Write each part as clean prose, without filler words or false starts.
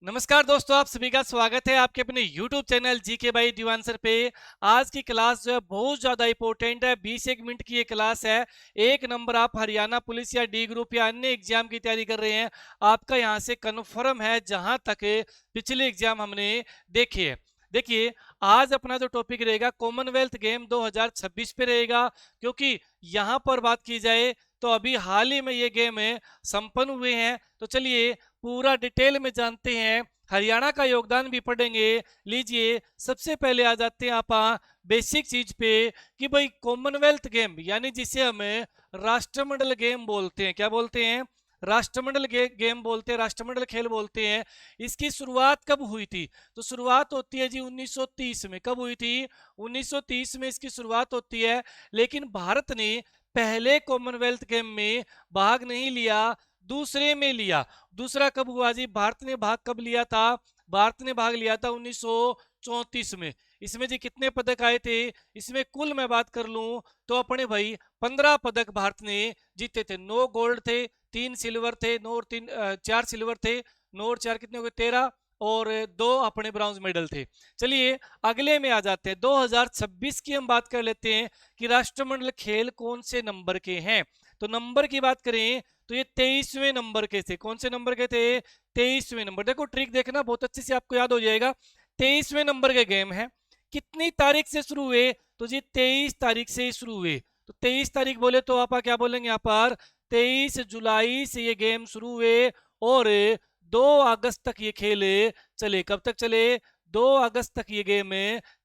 नमस्कार दोस्तों, आप सभी का स्वागत है आपके अपने YouTube चैनल जीके बाई दीवानसर पे। आज की क्लास जो है बहुत ज्यादा इंपॉर्टेंट है। 20 मिनट की ये क्लास है। एक नंबर आप हरियाणा पुलिस या डी ग्रुप या अन्य एग्जाम की तैयारी कर रहे हैं, आपका यहाँ से कन्फर्म है जहां तक पिछले एग्जाम हमने देखे है। देखिए, आज अपना जो टॉपिक रहेगा कॉमनवेल्थ गेम 2026 पे रहेगा, क्योंकि यहाँ पर बात की जाए तो अभी हाल ही में ये गेम संपन्न हुए हैं। तो चलिए पूरा डिटेल में जानते हैं, हरियाणा का योगदान भी पढ़ेंगे। लीजिए, सबसे पहले आ जाते हैं आप बेसिक चीज पे कि भाई कॉमनवेल्थ गेम यानी जिसे हम राष्ट्रमंडल गेम बोलते हैं। क्या बोलते हैं? राष्ट्रमंडल गेम बोलते हैं, राष्ट्रमंडल खेल बोलते हैं। इसकी शुरुआत कब हुई थी? तो शुरुआत होती है जी 1930 में। कब हुई थी? 1930 में इसकी शुरुआत होती है। लेकिन भारत ने पहले कॉमनवेल्थ गेम में भाग नहीं लिया, दूसरे में लिया। दूसरा कब हुआ जी? भारत ने भाग कब लिया था? भारत ने भाग लिया था 1934 में। इसमें जी कितने पदक आए थे? इसमें कुल मैं बात कर लूं तो अपने भाई 15 पदक भारत ने जीते थे। 9 गोल्ड थे, 3 सिल्वर थे, 9 और 3 4 सिल्वर थे, 9 और 4 कितने हो गए? 13, और 2 अपने ब्रॉन्ज मेडल थे। चलिए अगले में आ जाते हैं। 2026 की हम बात कर लेते हैं कि राष्ट्रमंडल खेल कौन से नंबर के हैं। तो नंबर की बात करें तो ये 23वें नंबर के थे। कौन से नंबर के थे? 23वें नंबर। देखो ट्रिक देखना, बहुत अच्छे से आपको याद हो जाएगा। 23वें नंबर के गेम है। कितनी तारीख से शुरू हुए? तो जी 23 तारीख से ही शुरू हुए। तो 23 तारीख बोले तो आप क्या बोलेंगे यहाँ पर? 23 जुलाई से ये गेम शुरू हुए और 2 अगस्त तक ये खेल चले। कब तक चले? 2 अगस्त तक ये गेम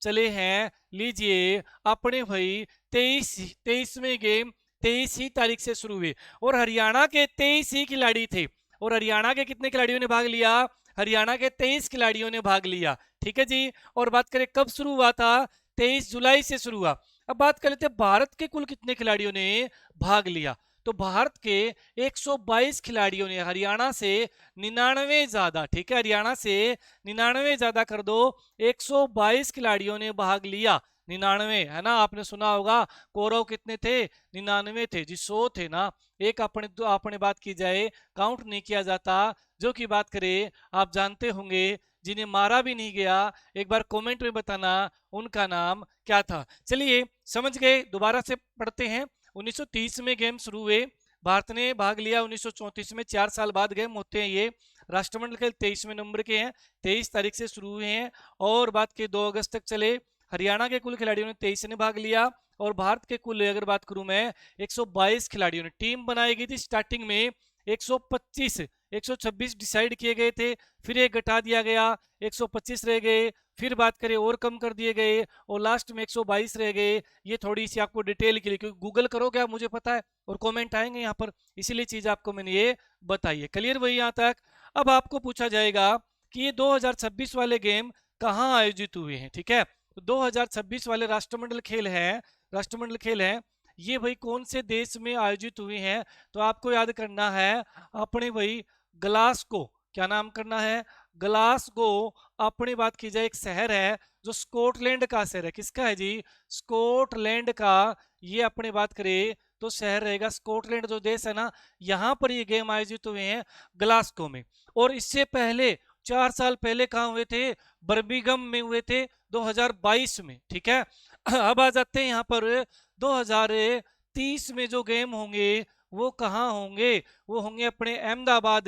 चले हैं। लीजिए अपने भाई 23वें गेम 23 ही तारीख से शुरू हुए और हरियाणा के 23 ही खिलाड़ी थे। और हरियाणा के कितने खिलाड़ियों ने भाग लिया? हरियाणा के 23 खिलाड़ियों ने भाग लिया। ठीक है जी। और बात करें कब शुरू हुआ था? 23 जुलाई से शुरू हुआ। अब बात कर लेते हैं भारत के कुल कितने खिलाड़ियों ने भाग लिया। तो भारत के 122 खिलाड़ियों ने, हरियाणा से 99 ज्यादा। ठीक है, हरियाणा से 99 ज्यादा कर दो, 122 खिलाड़ियों ने भाग लिया। 99 है ना, आपने सुना होगा। कौरव कितने थे? 99 थे जी, 100 थे ना। एक अपने बात की जाए, काउंट नहीं किया जाता। जो की बात करें, आप जानते होंगे जिन्हें मारा भी नहीं गया, एक बार कमेंट में बताना उनका नाम क्या था। चलिए समझ गए, दोबारा से पढ़ते हैं। 1930 में गेम शुरू हुए, भारत ने भाग लिया 1934 में। 4 साल बाद गेम होते हैं ये। राष्ट्रमंडल खेल 23वें नंबर के हैं, 23 तारीख से शुरू हुए हैं और बात के 2 अगस्त तक चले। हरियाणा के कुल खिलाड़ियों ने 23 ने भाग लिया और भारत के कुल अगर बात करूं मैं, 122 खिलाड़ियों ने। टीम बनाई गई थी स्टार्टिंग में 125, 126 डिसाइड किए गए थे, फिर एक घटा दिया गया, 125 रह गए, फिर बात करें और कम कर दिए गए और लास्ट में 122 रह गए। ये थोड़ी सी आपको डिटेल के लिए, क्योंकि गूगल करोगे आप, मुझे पता है, और कमेंट आएंगे यहाँ पर, इसीलिए चीज आपको मैंने ये बताई है। क्लियर वही यहाँ तक? अब आपको पूछा जाएगा कि ये 2026 वाले गेम कहाँ आयोजित हुए हैं। ठीक है, तो 2026 वाले राष्ट्रमंडल खेल है, राष्ट्रमंडल खेल है, ये भाई कौन से देश में आयोजित हुए हैं? तो आपको याद करना है अपने भाई ग्लासगो। क्या नाम करना है? ग्लासगो। अपनी बात की जाए, एक शहर है जो स्कॉटलैंड का शहर है। किसका है जी? स्कॉटलैंड का। ये अपने बात करें तो शहर रहेगा स्कॉटलैंड जो देश है ना, यहाँ पर ये गेम आयोजित हुए हैं ग्लासगो में। और इससे पहले 4 साल पहले कहाँ हुए थे? बर्मिंघम में हुए थे 2022 में। ठीक है, अब आ जाते हैं यहाँ पर 2030 में जो गेम होंगे वो कहाँ होंगे? वो होंगे अपने अहमदाबाद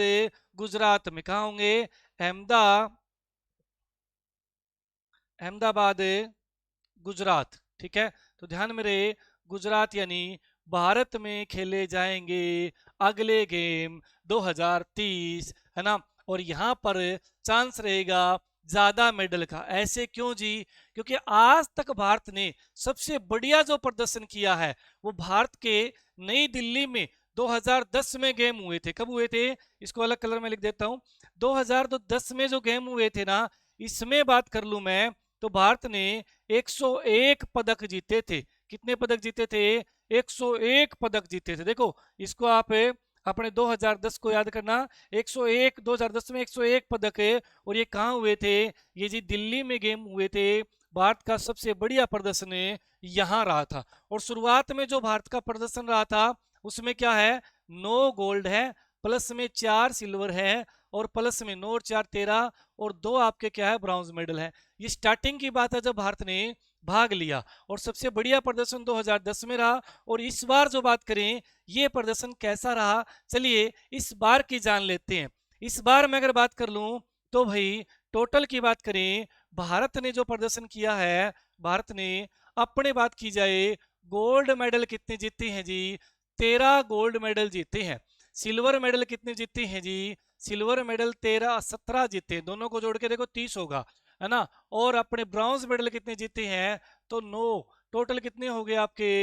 गुजरात में। कहाँ होंगे? अहमदाबाद गुजरात। ठीक है, तो ध्यान में रहे, गुजरात यानी भारत में खेले जाएंगे अगले गेम 2030, है ना। और यहाँ पर चांस रहेगा ज्यादा मेडल का। ऐसे क्यों जी? क्योंकि आज तक भारत ने सबसे बढ़िया जो प्रदर्शन किया है वो भारत के नई दिल्ली में 2010 में गेम हुए थे। कब हुए थे? इसको अलग कलर में लिख देता हूं। 2010 में जो गेम हुए थे ना, इसमें बात कर लूं मैं तो भारत ने 101 पदक जीते थे। कितने पदक जीते थे? 101 पदक जीते थे। देखो इसको आप अपने 2010 को याद करना। 101, 2010 में 101 पदक है। और ये कहाँ हुए थे? ये जी दिल्ली में गेम हुए थे। भारत का सबसे बढ़िया प्रदर्शन यहाँ रहा था। और शुरुआत में जो भारत का प्रदर्शन रहा था उसमें क्या है? 9 गोल्ड है, प्लस में 4 सिल्वर है और प्लस में 9 और 4 13 और 2 आपके क्या है ब्रॉन्ज मेडल है। ये स्टार्टिंग की बात है जब भारत ने भाग लिया, और सबसे बढ़िया प्रदर्शन 2010 में रहा। और इस बार जो बात करें ये प्रदर्शन कैसा रहा, चलिए इस बार की जान लेते हैं। इस बार मैं अगर बात कर लूं तो भाई टोटल की बात करें, भारत ने जो प्रदर्शन किया है, भारत ने अपने बात की जाए गोल्ड मेडल कितने जीते हैं जी, 13 गोल्ड मेडल जीते हैं। सिल्वर मेडल कितने जीते हैं जी, सिल्वर मेडल 17 जीते हैं, दोनों को जोड़ के देखो 30 होगा, है ना। और अपने ब्रॉन्ज मेडल कितने जीते हैं तो 9, टोटल कितने हो गए आपके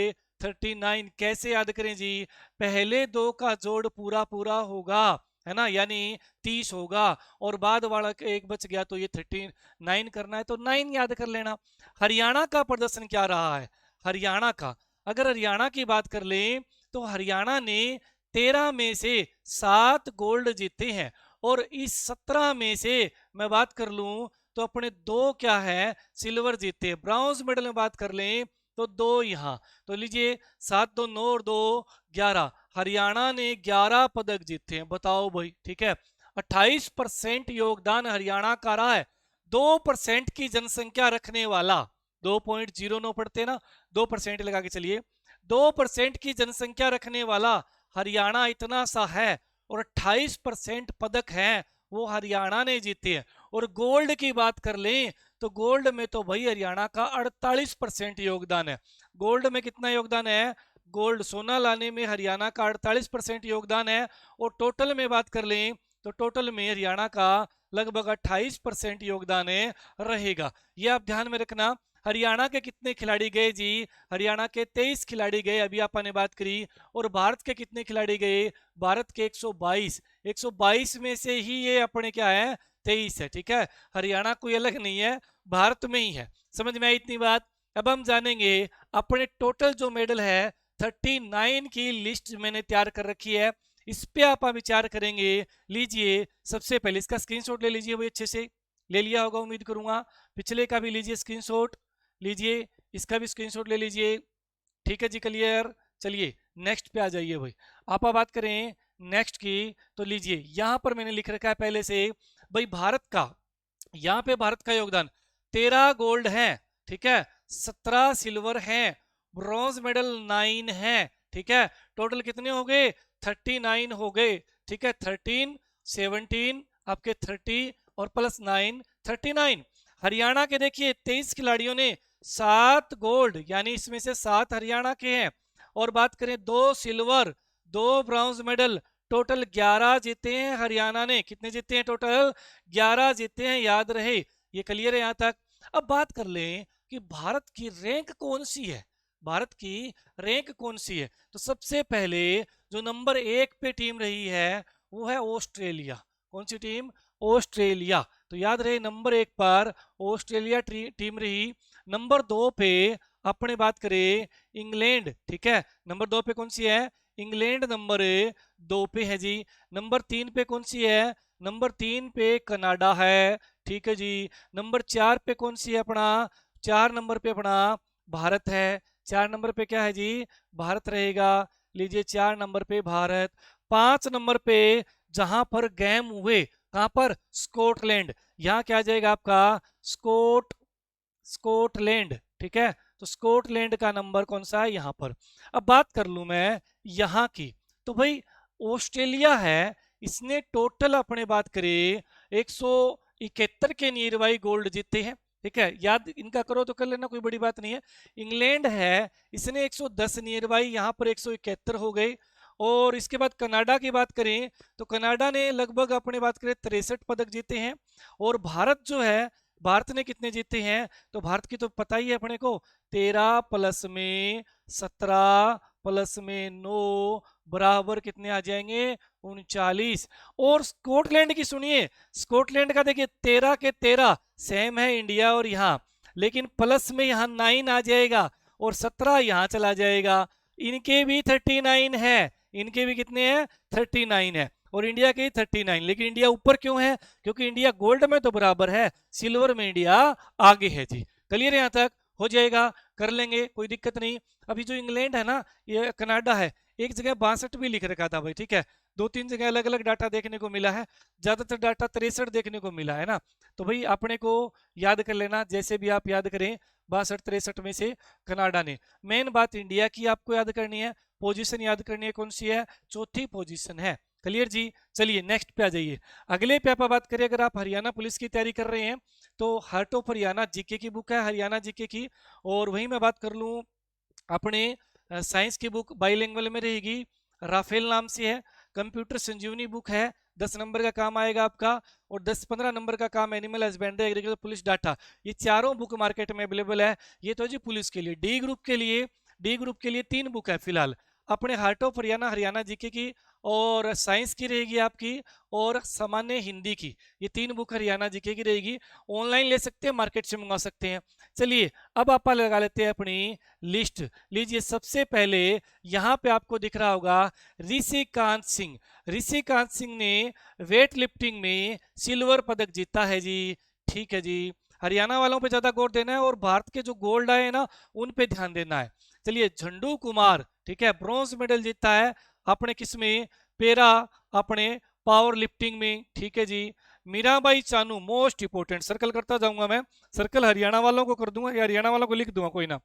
39। कैसे याद करें जी, पहले दो का जोड़ पूरा पूरा होगा, है ना, यानी 30 होगा, और बाद वाला एक बच गया तो ये 39 करना है, तो 9 याद कर लेना। हरियाणा का प्रदर्शन क्या रहा है, हरियाणा का अगर हरियाणा की बात कर लें तो हरियाणा ने 13 में से 7 गोल्ड जीते हैं, और इस 17 में से मैं बात कर लूं तो अपने 2 क्या है सिल्वर जीते हैं। ब्रॉन्ज मेडल में बात कर लें तो 2 यहाँ, तो लीजिए 7 2 9 और 2 11, हरियाणा ने 11 पदक जीते हैं, बताओ भाई, ठीक है। 28% योगदान हरियाणा का रहा है। 2% की जनसंख्या रखने वाला, 2.09 पढ़ते ना, 2% लगा के चलिए, 2% की जनसंख्या रखने वाला हरियाणा इतना सा है, और 28% पदक हैं वो हरियाणा ने जीते हैं। और गोल्ड की बात कर लें तो गोल्ड में तो भाई हरियाणा का 48% योगदान है। गोल्ड में कितना योगदान है, गोल्ड सोना लाने में हरियाणा का 48% योगदान है। और टोटल में बात कर लें तो टोटल में हरियाणा का लगभग 28% योगदान है रहेगा। ये आप ध्यान में रखना। हरियाणा के कितने खिलाड़ी गए जी, हरियाणा के 23 खिलाड़ी गए, अभी आपने बात करी। और भारत के कितने खिलाड़ी गए, भारत के 122, 122 में से ही ये अपने क्या है 23 है, ठीक है। हरियाणा कोई अलग नहीं है, भारत में ही है। समझ में आई इतनी बात। अब हम जानेंगे अपने टोटल जो मेडल है 39 की लिस्ट मैंने तैयार कर रखी है, इस पे आप विचार करेंगे। लीजिए सबसे पहले इसका स्क्रीनशॉट ले लीजिए, वो अच्छे से ले लिया होगा उम्मीद करूंगा। पिछले का भी लीजिए स्क्रीनशॉट, लीजिए इसका भी स्क्रीनशॉट ले लीजिए, ठीक है जी, क्लियर। चलिए नेक्स्ट पे आ जाइए भाई। आप बात करें नेक्स्ट की तो लीजिए यहां पर मैंने लिख रखा है पहले से भाई भारत का, यहाँ पे भारत का योगदान 13 गोल्ड है, ठीक है, 17 सिल्वर है, ब्रॉन्ज मेडल 9 है, ठीक है। टोटल कितने हो गए 39 हो गए, ठीक है। 13 17 आपके 30 और प्लस 9 39। हरियाणा के देखिए 23 खिलाड़ियों ने 7 गोल्ड, यानी इसमें से 7 हरियाणा के हैं। और बात करें 2 सिल्वर 2 ब्रॉन्ज मेडल, टोटल 11 जीते हैं हरियाणा ने। कितने जीते हैं टोटल 11 जीते हैं, याद रहे, ये क्लियर है यहां तक। अब बात कर लें कि भारत की रैंक कौन सी है, भारत की रैंक कौन सी है। तो सबसे पहले जो नंबर 1 पे टीम रही है वो है ऑस्ट्रेलिया। कौन सी टीम, ऑस्ट्रेलिया। तो याद रहे नंबर 1 पर ऑस्ट्रेलिया टीम रही। नंबर 2 पे अपने बात करें इंग्लैंड, ठीक है, नंबर 2 पे कौन सी है, इंग्लैंड नंबर 2 पे है जी। नंबर 3 पे कौन सी है, नंबर 3 पे कनाडा है, ठीक है जी। नंबर 4 पे कौन सी है अपना, 4 नंबर पे अपना भारत है। 4 नंबर पे क्या है जी, भारत रहेगा, लीजिए 4 नंबर पे भारत। 5 नंबर पे जहां पर गेम हुए, कहां पर, स्कॉटलैंड, यहाँ क्या आ जाएगा आपका स्कॉटलैंड, ठीक है। तो स्कॉटलैंड का नंबर कौन सा है यहाँ पर। अब बात कर लूं मैं यहाँ की, तो भाई ऑस्ट्रेलिया है, इसने टोटल अपने बात करें 171 के नियर बाई गोल्ड जीते हैं, ठीक है। याद इनका करो तो कर लेना, कोई बड़ी बात नहीं है। इंग्लैंड है, इसने 110 नियर बाई, यहाँ पर 171 हो गए। और इसके बाद कनाडा की बात करें तो कनाडा ने लगभग अपने बात करें 63 पदक जीते हैं। और भारत जो है, भारत ने कितने जीते हैं, तो भारत की तो पता ही है अपने को, 13 प्लस में 17 प्लस में 9 बराबर कितने आ जाएंगे 39। और स्कॉटलैंड की सुनिए, स्कॉटलैंड का देखिए 13 के 13 सेम है इंडिया और यहाँ, लेकिन प्लस में यहाँ 9 आ जाएगा और 17 यहाँ चला जाएगा। इनके भी 39 है, इनके भी कितने हैं 39 है, और इंडिया के 39। लेकिन इंडिया ऊपर क्यों है, क्योंकि इंडिया गोल्ड में तो बराबर है, सिल्वर में इंडिया आगे है जी। क्लियर है, यहाँ तक हो जाएगा, कर लेंगे, कोई दिक्कत नहीं। अभी जो इंग्लैंड है ना, ये कनाडा है, एक जगह 62 भी लिख रखा था भाई, ठीक है, 2-3 जगह अलग अलग डाटा देखने को मिला है, ज्यादातर डाटा 63 देखने को मिला है ना। तो भाई अपने को याद कर लेना, जैसे भी आप याद करें 62-63 में से कनाडा ने। मेन बात इंडिया की आपको याद करनी है, पोजीशन याद करनी है, कौन सी है, चौथी पोजीशन है। क्लियर जी। चलिए नेक्स्ट पे आ जाइए। अगले पे आप बात करें, अगर आप हरियाणा पुलिस की तैयारी कर रहे हैं तो हार्ट ऑफ हरियाणा जीके की बुक है, हरियाणा जीके की। और वहीं मैं बात कर लूं अपने साइंस की बुक बाइलिंगुअल में रहेगी, राफेल नाम से है। कंप्यूटर संजीवनी बुक है, 10 नंबर का काम आएगा आपका। और 10-15 नंबर का काम animal husbandry agriculture police data. ये चारों बुक मार्केट में अवेलेबल है। ये तो जी पुलिस के लिए। डी ग्रुप के लिए 3 बुक है फिलहाल, अपने heart of Haryana, Haryana GK की, और साइंस की रहेगी आपकी, और सामान्य हिंदी की। ये 3 बुक हरियाणा जीके की रहेगी। ऑनलाइन ले सकते हैं, मार्केट से मंगा सकते हैं। चलिए अब आप लगा लेते हैं अपनी लिस्ट। लीजिए सबसे पहले यहाँ पे आपको दिख रहा होगा ऋषिकांत सिंह। ऋषिकांत सिंह ने वेट लिफ्टिंग में सिल्वर पदक जीता है जी। ठीक है जी। हरियाणा वालों पे ज्यादा गौर देना है, और भारत के जो गोल्ड आए ना उन पे ध्यान देना है। चलिए झंडू कुमार, ठीक है, ब्रॉन्ज मेडल जीता है अपने किस में, पेरा, अपने पावर लिफ्टिंग में। ठीक है जी। Mirabai Chanu, most important, circle करता जाऊंगा मैं, सर्कल हरियाणा वालों को कर दूंगा या हरियाणा वालों को लिख दूंगा, कोई ना,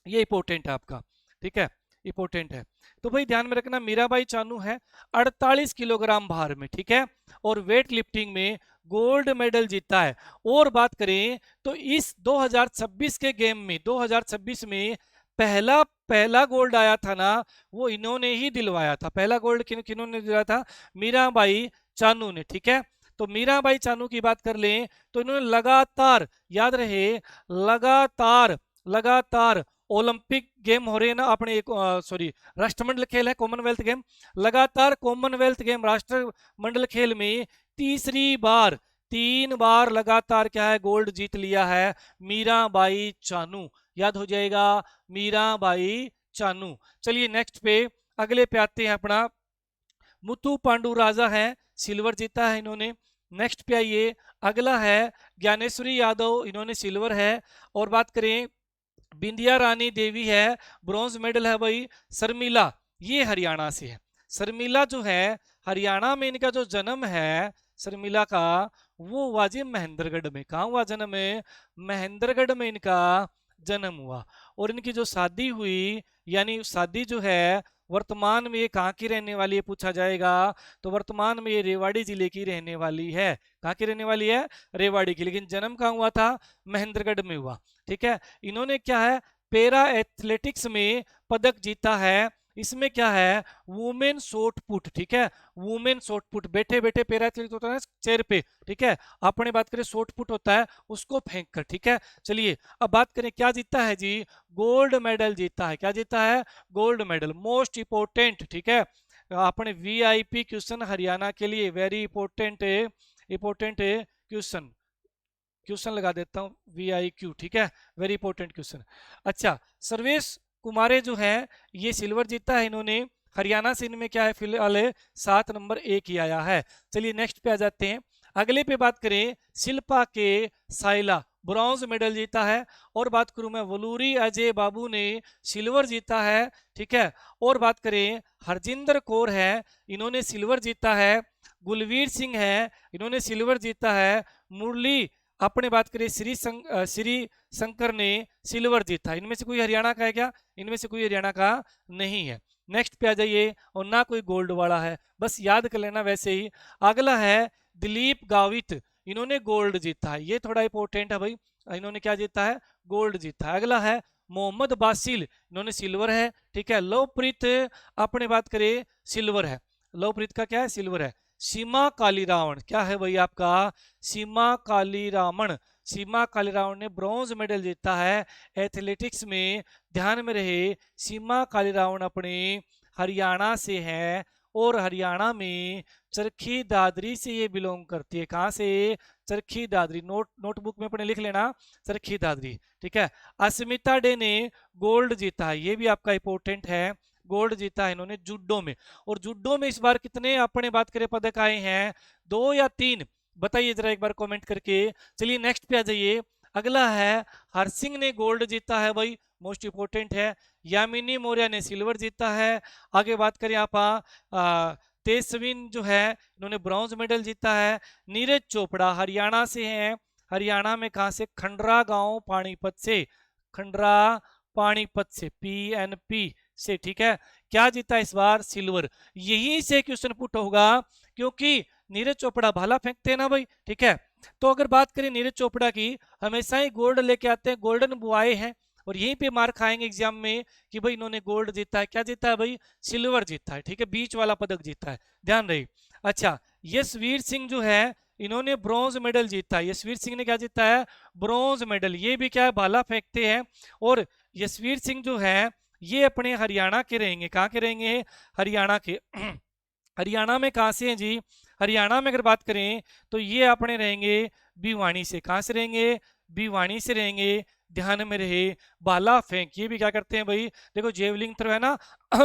ये इंपोर्टेंट है आपका। ठीक है, इंपोर्टेंट है। तो भाई ध्यान में रखना, मीराबाई चानू है 48 किलोग्राम भार में, ठीक है, और वेट लिफ्टिंग में गोल्ड मेडल जीता है। और बात करें तो इस 2026 के गेम में, 2026 में पहला पहला गोल्ड आया था ना, वो इन्होंने ही दिलवाया था। पहला गोल्ड किन्होंने दिलवाया था, मीराबाई चानू ने। ठीक है, तो मीराबाई चानू की बात कर लें तो इन्होंने लगातार, याद रहे, लगातार लगातार ओलंपिक गेम हो रहे हैं ना अपने, एक सॉरी राष्ट्रमंडल खेल है, कॉमनवेल्थ गेम, लगातार कॉमनवेल्थ गेम राष्ट्रमंडल खेल में तीसरी बार, 3 बार लगातार क्या है, गोल्ड जीत लिया है मीराबाई चानू। याद हो जाएगा, मीराबाई चानू। चलिए नेक्स्ट पे, अगले पे आते हैं अपना मुथु पांडु राजा है, सिल्वर जीता है इन्होंने। नेक्स्ट पे आइए, अगला है ज्ञानेश्वरी यादव, इन्होंने सिल्वर है। और बात करें बिंदिया रानी देवी है, ब्रॉन्ज मेडल है भाई। शर्मिला, ये हरियाणा से है। शर्मिला जो है हरियाणा में, इनका जो जन्म है शर्मिला का, वो हुआ जी महेंद्रगढ़ में। कहाँ हुआ जन्म है, महेंद्रगढ़ में इनका जन्म हुआ। और इनकी जो शादी हुई, यानी शादी जो है वर्तमान में ये कहाँ की रहने वाली है पूछा जाएगा, तो वर्तमान में ये रेवाड़ी जिले की रहने वाली है। कहाँ की रहने वाली है, रेवाड़ी की, लेकिन जन्म कहाँ हुआ था, महेंद्रगढ़ में हुआ। ठीक है, इन्होंने क्या है, पैरा एथलेटिक्स में पदक जीता है। इसमें क्या है, वुमेन शॉट पुट। ठीक है, वुमेन शॉट पुट, बैठे बैठे पैरा एथलेटिक्स होता है चेयर पे। ठीक है, अपने बात करें शॉट पुट होता है उसको फेंक कर। ठीक है, चलिए अब बात करें क्या जीता है जी, गोल्ड मेडल जीता है। क्या जीता है, गोल्ड मेडल, मोस्ट इंपोर्टेंट। ठीक है, अपने वीआईपी क्वेश्चन हरियाणा के लिए, very important important question, question लगा देता हूं VIQ। ठीक है, वेरी इंपॉर्टेंट क्वेश्चन। अच्छा, सर्वेश कुमारे जो है ये सिल्वर जीता है इन्होंने, हरियाणा से इनमें क्या है फिलहाल 7 नंबर 1 ही आया है। चलिए नेक्स्ट पे आ जाते हैं। अगले पे बात करें शिल्पा के साइला, ब्रॉन्ज मेडल जीता है। और बात करूं मैं वलूरी अजय बाबू ने सिल्वर जीता है। ठीक है, और बात करें हरजिंदर कौर है, इन्होंने सिल्वर जीता है। गुलवीर सिंह है, इन्होंने सिल्वर जीता है। मुरली, अपने बात करें श्री शंकर ने सिल्वर जीता। इनमें से कोई हरियाणा का है क्या, इनमें से कोई हरियाणा का नहीं है। नेक्स्ट पे आ जाइए, और ना कोई गोल्ड वाला है, बस याद कर लेना वैसे ही। अगला है दिलीप गावित, इन्होंने गोल्ड जीता है, ये थोड़ा इंपॉर्टेंट है भाई, इन्होंने क्या जीता है, गोल्ड जीता है। अगला है मोहम्मद बासिल, इन्होंने सिल्वर है। ठीक है, लवप्रीत, अपने बात करें सिल्वर है, लवप्रीत का क्या है, सिल्वर है। सीमा कालीरावण, क्या है भाई आपका, सीमा कालीरामन, सीमा कालीरावण ने ब्रॉन्ज मेडल जीता है एथलेटिक्स में। ध्यान में रहे, सीमा कालीरावण अपने हरियाणा से है, और हरियाणा में चरखी दादरी से ये बिलोंग करती है। कहाँ से, चरखी दादरी, नोटबुक में अपने लिख लेना, चरखी दादरी। ठीक है, अस्मिता डे ने गोल्ड जीता है, ये भी आपका इंपॉर्टेंट है, गोल्ड जीता है इन्होंने जूडो में। और जूडो में इस बार कितने अपने बात करें पदक आए हैं, 2 या 3, बताइए जरा एक बार कमेंट करके। चलिए नेक्स्ट पे आ जाइए, अगला है हरसिंह ने गोल्ड जीता है भाई, मोस्ट इंपोर्टेंट है। यामिनी मौर्य ने सिल्वर जीता है। आगे बात करें आप तेजस्विन जो है इन्होंने ब्रॉन्ज मेडल जीता है। नीरज चोपड़ा हरियाणा से हैं, हरियाणा में कहां से, खंडरा गांव पानीपत से, खंडरा पानीपत से, PNP से, ठीक है। क्या जीता इस बार, सिल्वर। यहीं से क्वेश्चन पुट होगा क्योंकि नीरज चोपड़ा भाला फेंकते हैं ना भाई, ठीक है। तो अगर बात करें नीरज चोपड़ा की, हमेशा ही गोल्ड लेके आते हैं, गोल्डन बॉय हैं, और यहीं पे मार्क खाएंगे एग्जाम में कि भाई इन्होंने गोल्ड जीता है। क्या जीता है भाई, सिल्वर जीता है, ठीक है, बीच वाला पदक जीता है, ध्यान रही। अच्छा, यशवीर सिंह जो है इन्होंने ब्रॉन्ज मेडल जीता है। यशवीर सिंह ने क्या जीता है, ब्रॉन्ज मेडल। ये भी क्या है, भाला फेंकते हैं। और यशवीर सिंह जो है ये अपने हरियाणा के रहेंगे। कहाँ के रहेंगे, हरियाणा के। हरियाणा में कहाँ से हैं जी, हरियाणा में अगर बात करें तो ये अपने रहेंगे भिवानी से। कहाँ से रहेंगे, भिवानी से रहेंगे। ध्यान में रहे, भाला फेंक, ये भी क्या करते हैं भाई, देखो जेवलिंग थ्रो है ना,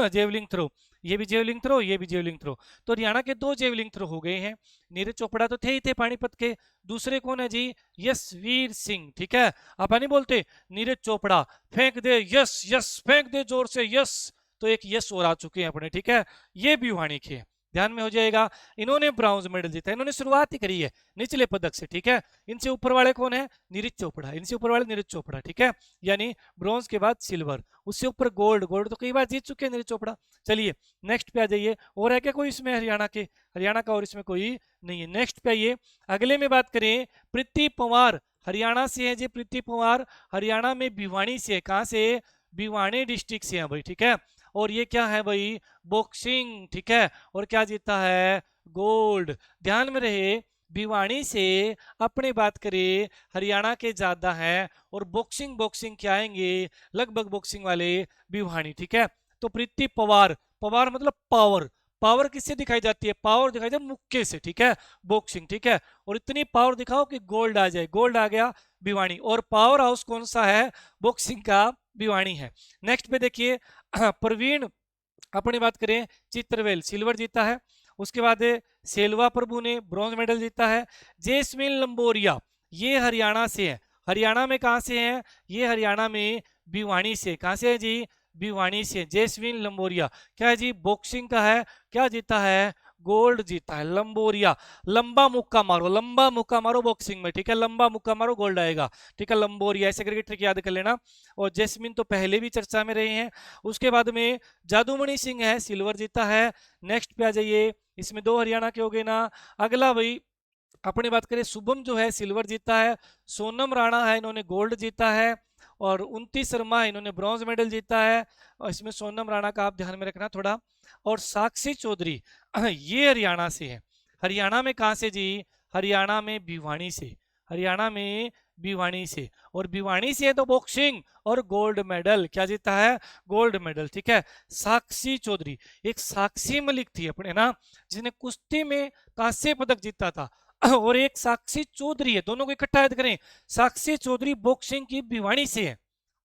जेवलिंग थ्रो, ये भी जेवलिंग थ्रो, ये भी जेवलिंग थ्रो। तो हरियाणा के 2 जेवलिंग थ्रो हो गए हैं। नीरज चोपड़ा तो थे ही थे पानीपत के, दूसरे कौन है जी, यशवीर सिंह, ठीक है। आप नहीं बोलते नीरज चोपड़ा फेंक दे, यस यस फेंक दे जोर से, यस। तो एक यस और आ चुके हैं अपने, ठीक है। ये भिवानी के हैं, ध्यान में हो जाएगा। इन्होंने ब्रॉन्ज मेडल जीता, इन्होंने शुरुआत ही करी है निचले पदक से, ठीक है। इनसे ऊपर वाले कौन है, नीरज चोपड़ा, इनसे ऊपर वाले नीरज चोपड़ा, ठीक है। यानी ब्रॉन्ज के बाद सिल्वर, उससे ऊपर गोल्ड, गोल्ड तो कई बार जीत चुके हैं नीरज चोपड़ा। चलिए नेक्स्ट पे आ जाइए, और है क्या कोई इसमें हरियाणा के, हरियाणा का और इसमें कोई नहीं है। नेक्स्ट पे आइए, अगले में बात करें, प्रीति पंवार हरियाणा से है जी। प्रीति पंवार हरियाणा में भिवानी से, कहां से, भिवानी डिस्ट्रिक्ट से है भाई, ठीक है। और ये क्या है भाई, बॉक्सिंग, ठीक है। और क्या जीता है, गोल्ड। ध्यान में रहे, भिवानी से अपने बात करें हरियाणा के ज्यादा है, और बॉक्सिंग बॉक्सिंग क्या आएंगे, लगभग बॉक्सिंग वाले भिवानी, ठीक है। तो प्रीति पवार, पवार मतलब पावर, पावर किससे दिखाई जाती है, पावर दिखाई जाती है मुक्के से, ठीक है, बॉक्सिंग, ठीक है। और इतनी पावर दिखाओ कि गोल्ड आ जाए, गोल्ड आ गया भिवानी। और पावर हाउस कौन सा है, बॉक्सिंग का भिवानी है। नेक्स्ट पे देखिए, प्रवीण अपनी बात करें चित्रवेल सिल्वर जीता है। उसके बाद सेल्वा प्रभु ने ब्रॉन्ज मेडल जीता है। जेसमिन लंबोरिया ये हरियाणा से है, हरियाणा में कहां से है, ये हरियाणा में भिवानी से। कहां से है जी, भिवानी से। जेसमिन लंबोरिया क्या है जी, बॉक्सिंग का है, क्या जीता है, गोल्ड जीता है। लंबोरिया, लंबा मुक्का मारो, लंबा मुक्का मारो बॉक्सिंग में, ठीक है, लंबा मुक्का मारो गोल्ड आएगा, ठीक है। लंबोरिया ऐसे करके ट्रिक याद कर लेना। और जेस्मिन तो पहले भी चर्चा में रहे हैं। उसके बाद में जादूमणि सिंह है, सिल्वर जीता है। नेक्स्ट पे आ जाइए, इसमें 2 हरियाणा के हो गए ना। अगला भाई अपनी बात करें, शुभम जो है सिल्वर जीता है। सोनम राणा है, इन्होंने गोल्ड जीता है। और 29 शर्मा इन्होंने ब्रॉन्ज मेडल जीता है। और इसमें सोनम राणा का आप ध्यान में रखना थोड़ा। और साक्षी चौधरी ये हरियाणा से है। हरियाणा में कहां से जी, हरियाणा में भिवानी से, हरियाणा में भिवानी से। और भिवानी से है तो बॉक्सिंग और गोल्ड मेडल, क्या जीता है, गोल्ड मेडल, ठीक है। साक्षी चौधरी, एक साक्षी मलिक थी अपने ना, जिसने कुश्ती में कांस्य पदक जीता था। और एक साक्षी चौधरी है, दोनों को इकट्ठा याद करें। साक्षी चौधरी बॉक्सिंग की भिवानी से है,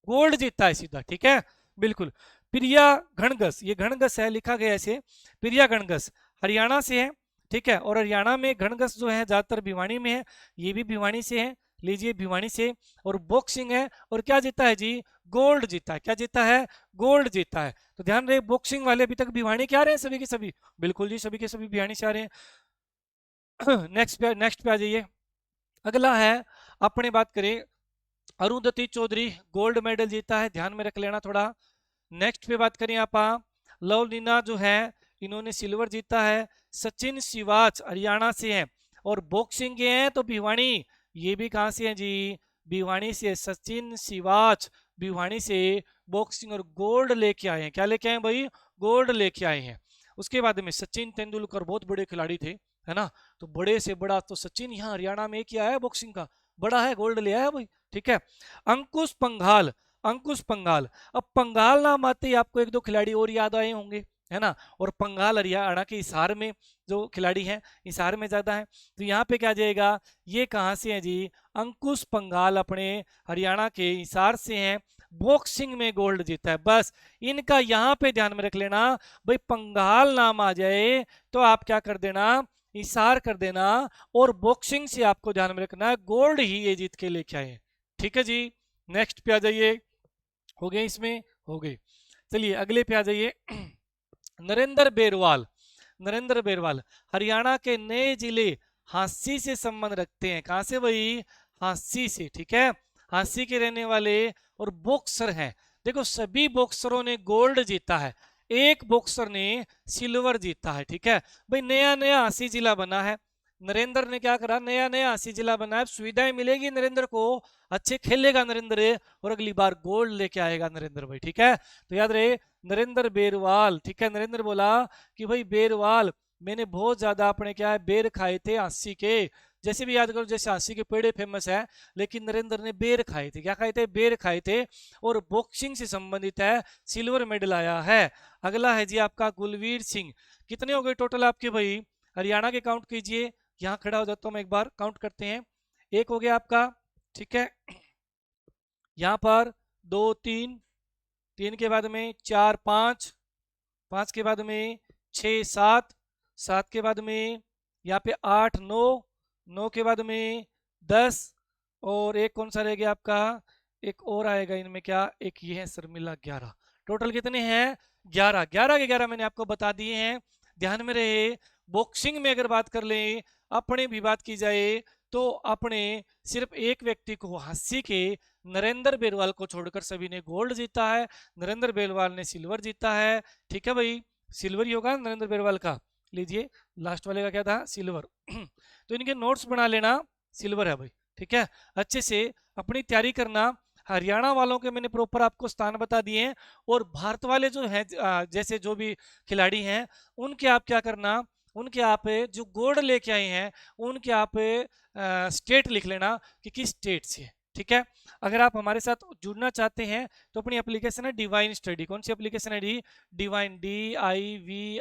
गोल्ड जीता है सीधा, ठीक है, बिल्कुल। प्रिया घणगस, ये घणगस है लिखा गया ऐसे, प्रिया घणगस हरियाणा से है, ठीक है। और हरियाणा में घणगस जो है ज्यादातर भिवानी में है, ये भी भिवानी से है, लीजिए भिवानी से। और बॉक्सिंग है, और क्या जीता है जी, गोल्ड जीता है। क्या जीता है, गोल्ड जीता है। तो ध्यान रहे, बॉक्सिंग वाले अभी तक भिवानी के आ रहे हैं सभी के सभी, बिल्कुल जी, सभी के सभी भिवानी से आ रहे हैं। नेक्स्ट पे आ जाइए, अगला है अपने बात करें अरुंधति चौधरी, गोल्ड मेडल जीता है, ध्यान में रख लेना थोड़ा। नेक्स्ट पे बात करें आप, लवलीना जो है इन्होंने सिल्वर जीता है। सचिन सिवाच हरियाणा से हैं, और बॉक्सिंग के हैं तो भिवानी, ये भी कहां से हैं जी, भिवानी से। सचिन सिवाच भिवानी से बॉक्सिंग और गोल्ड लेके आए हैं। क्या लेके आए हैं भाई, गोल्ड लेके आए हैं। उसके बाद में सचिन तेंदुलकर बहुत बड़े खिलाड़ी थे, है ना। तो बड़े से बड़ा तो सचिन यहाँ हरियाणा में किया है, बॉक्सिंग का बड़ा है, गोल्ड ले आया भाई, ठीक है। अंकुश पंघाल, अंकुश पंघाल, अब पंघाल नाम आते ही आपको 1-2 खिलाड़ी और याद आए होंगे, है ना। और पंघाल हरियाणा के हिसार में जो खिलाड़ी हैं, हिसार में ज्यादा है। तो यहाँ पे क्या जाएगा, ये कहाँ से है जी, अंकुश पंघाल अपने हरियाणा के हिसार से हैं, बॉक्सिंग में गोल्ड जीता है। बस इनका यहाँ पे ध्यान में रख लेना भाई, पंघाल नाम आ जाए तो आप क्या कर देना, इशार कर देना। और बॉक्सिंग से आपको ध्यान में रखना है, गोल्ड ही ये जीत के लेके आए, ठीक है जी। नेक्स्ट पे आ जाइए, हो गए इसमें, हो गए। चलिए अगले पे आ जाइए, नरेंद्र बेरवाल, नरेंद्र बेरवाल हरियाणा के नए जिले हांसी से संबंध रखते हैं। कहां से भाई? हांसी से, ठीक है। हांसी के रहने वाले और बॉक्सर हैं। देखो सभी बॉक्सरों ने गोल्ड जीता है, एक बॉक्सर ने सिल्वर जीता है, ठीक है भाई। नया नया हांसी जिला बना है, नरेंद्र ने क्या करा, नया नया हांसी जिला बना है, सुविधाएं मिलेगी नरेंद्र को, अच्छे खेलेगा नरेंद्र और अगली बार गोल्ड लेके आएगा नरेंद्र भाई, ठीक है। तो याद रहे नरेंद्र बेरवाल, ठीक है। नरेंद्र बोला कि भाई बेरवाल मैंने बहुत ज्यादा अपने क्या है बेर खाए थे हांसी के, जैसे भी याद करो, जैसे हांसी के पेड़े फेमस है, लेकिन नरेंद्र ने बेर खाए थे। क्या खाए थे? बेर खाए थे। और बॉक्सिंग से संबंधित है, सिल्वर मेडल आया है। अगला है जी आपका गुलवीर सिंह। कितने हो गए टोटल आपके भाई? हरियाणा के काउंट कीजिए, यहाँ खड़ा हो जाता हूं मैं, एक बार काउंट करते हैं। एक हो गया आपका, ठीक है। यहाँ पर 2 3, 3 के बाद में 4 5, 5 के बाद में 6 7, 7 के बाद में यहाँ पे 8 9, 9 के बाद में 10, और एक कौन सा रह गया आपका? एक और आएगा इनमें, क्या एक ये है सर, मिला 11। टोटल कितने हैं? 11। 11 के 11 मैंने आपको बता दिए हैं, ध्यान में रहे। बॉक्सिंग में अगर बात कर लें, अपने भी बात की जाए, तो अपने सिर्फ एक व्यक्ति को हांसी के नरेंद्र बेरवाल को छोड़कर सभी ने गोल्ड जीता है। नरेंद्र बेरवाल ने सिल्वर जीता है, ठीक है भाई। सिल्वर ही होगा नरेंद्र बेरवाल का। लीजिए लास्ट वाले का क्या था? सिल्वर। तो इनके नोट्स बना लेना, सिल्वर है भाई, ठीक है। अच्छे से अपनी तैयारी करना। हरियाणा वालों के मैंने प्रॉपर आपको स्थान बता दिए हैं, और भारत वाले जो हैं जैसे जो भी खिलाड़ी हैं, उनके आप क्या करना, उनके आप जो गोल्ड लेके आए हैं उनके आप स्टेट लिख लेना कि किस स्टेट से, ठीक है। अगर आप हमारे साथ जुड़ना चाहते हैं तो अपनी एप्लीकेशन है डिवाइन स्टडी। कौन सी एप्लीकेशन है? डिवाइन, DIVINE,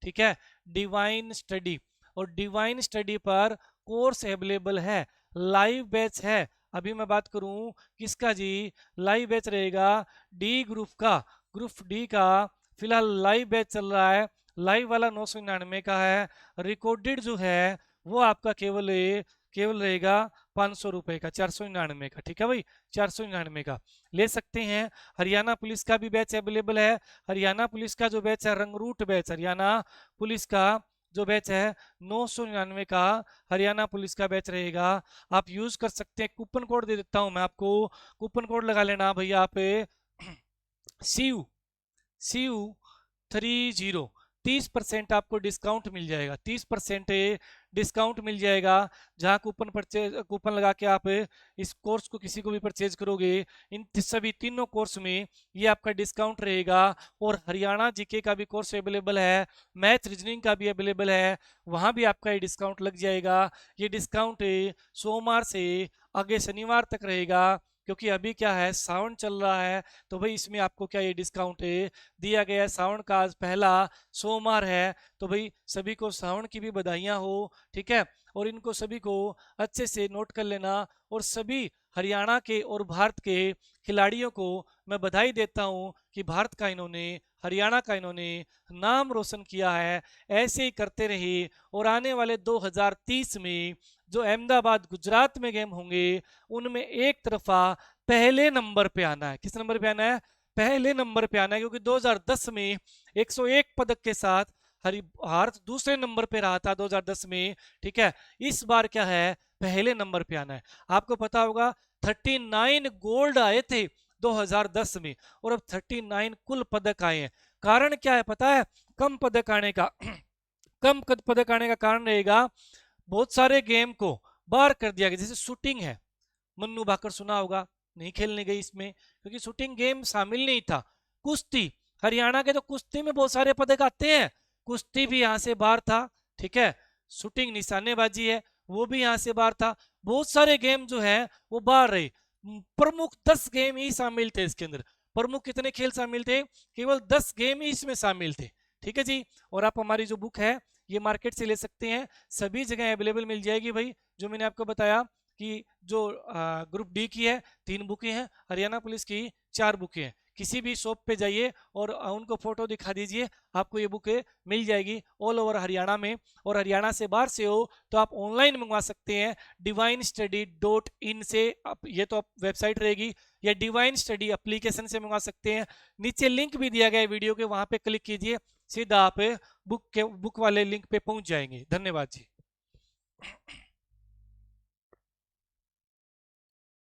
ठीक है, डिवाइन स्टडी। और डिवाइन स्टडी पर कोर्स अवेलेबल है, लाइव बैच है। अभी मैं बात करूं किसका जी? लाइव बैच रहेगा डी ग्रुप का, ग्रुप डी का फिलहाल लाइव बैच चल रहा है। लाइव वाला 999 का है, रिकॉर्डेड जो है वो आपका केवल रहेगा 500 रुपए का, 499 का, ठीक है भाई, 499 का ले सकते हैं। हरियाणा पुलिस का भी बैच अवेलेबल है। हरियाणा पुलिस का जो बैच है रंगरूट बैच, हरियाणा पुलिस का जो बैच है 999 का हरियाणा पुलिस का बैच रहेगा, आप यूज कर सकते हैं। कूपन कोड दे देता हूं मैं आपको, कूपन कोड लगा लेना भैया आप, CU 30, 30% आपको डिस्काउंट मिल जाएगा, 30% डिस्काउंट मिल जाएगा। जहां कूपन लगा के आप इस कोर्स को किसी को भी परचेज करोगे, इन सभी तीनों कोर्स में ये आपका डिस्काउंट रहेगा। और हरियाणा जीके का भी कोर्स अवेलेबल है, मैथ रीजनिंग का भी अवेलेबल है, वहां भी आपका ये डिस्काउंट लग जाएगा। ये डिस्काउंट सोमवार से आगे शनिवार तक रहेगा, क्योंकि अभी क्या है सावन चल रहा है, तो भाई इसमें आपको क्या ये डिस्काउंट दिया गया है। सावन का आज पहला सोमवार है, तो भाई सभी को सावन की भी बधाइयां हो, ठीक है। और इनको सभी को अच्छे से नोट कर लेना। और सभी हरियाणा के और भारत के खिलाड़ियों को मैं बधाई देता हूं कि भारत का इन्होंने, हरियाणा का इन्होंने नाम रोशन किया है। ऐसे ही करते रहे, और आने वाले 2030 में जो अहमदाबाद गुजरात में गेम होंगे उनमें एक तरफा पहले नंबर पे आना है। किस नंबर पे आना है? पहले नंबर पे आना है, क्योंकि 2010 में 101 पदक के साथ भारत दूसरे नंबर पे रहा था 2010 में, ठीक है। इस बार क्या है, पहले नंबर पे आना है। आपको पता होगा 39 गोल्ड आए थे 2010 में, और अब 39 कुल पदक आए हैं। कारण क्या है पता है? कम पदक आने का कम पदक आने का कारण रहेगा बहुत सारे गेम को बाहर कर दिया गया। जैसे शूटिंग है, मन्नू भाकर सुना होगा, नहीं खेलने गई इसमें क्योंकि शूटिंग गेम शामिल नहीं था। कुश्ती, हरियाणा के तो कुश्ती में बहुत सारे पदक आते हैं, कुश्ती भी यहाँ से बाहर था, ठीक है। शूटिंग निशानेबाजी है, वो भी यहाँ से बाहर था। बहुत सारे गेम जो है वो बाहर रहे। प्रमुख 10 गेम ही शामिल थे इसके अंदर। प्रमुख कितने खेल शामिल थे? केवल 10 गेम ही इसमें शामिल थे, ठीक है जी। और आप हमारी जो बुक है ये मार्केट से ले सकते हैं, सभी जगह अवेलेबल मिल जाएगी भाई। जो मैंने आपको बताया कि जो ग्रुप डी की है 3 बुकें हैं, हरियाणा पुलिस की 4 बुकें हैं। किसी भी शॉप पे जाइए और उनको फोटो दिखा दीजिए, आपको ये बुकें मिल जाएगी ऑल ओवर हरियाणा में। और हरियाणा से बाहर से हो तो आप ऑनलाइन मंगवा सकते हैं divinestudy.in से। ये तो वेबसाइट रहेगी, या डिवाइन स्टडी एप्लीकेशन से मंगवा सकते हैं। नीचे लिंक भी दिया गया है वीडियो के, वहां पे क्लिक कीजिए, सीधा आप बुक वाले लिंक पे पहुंच जाएंगे। धन्यवाद जी।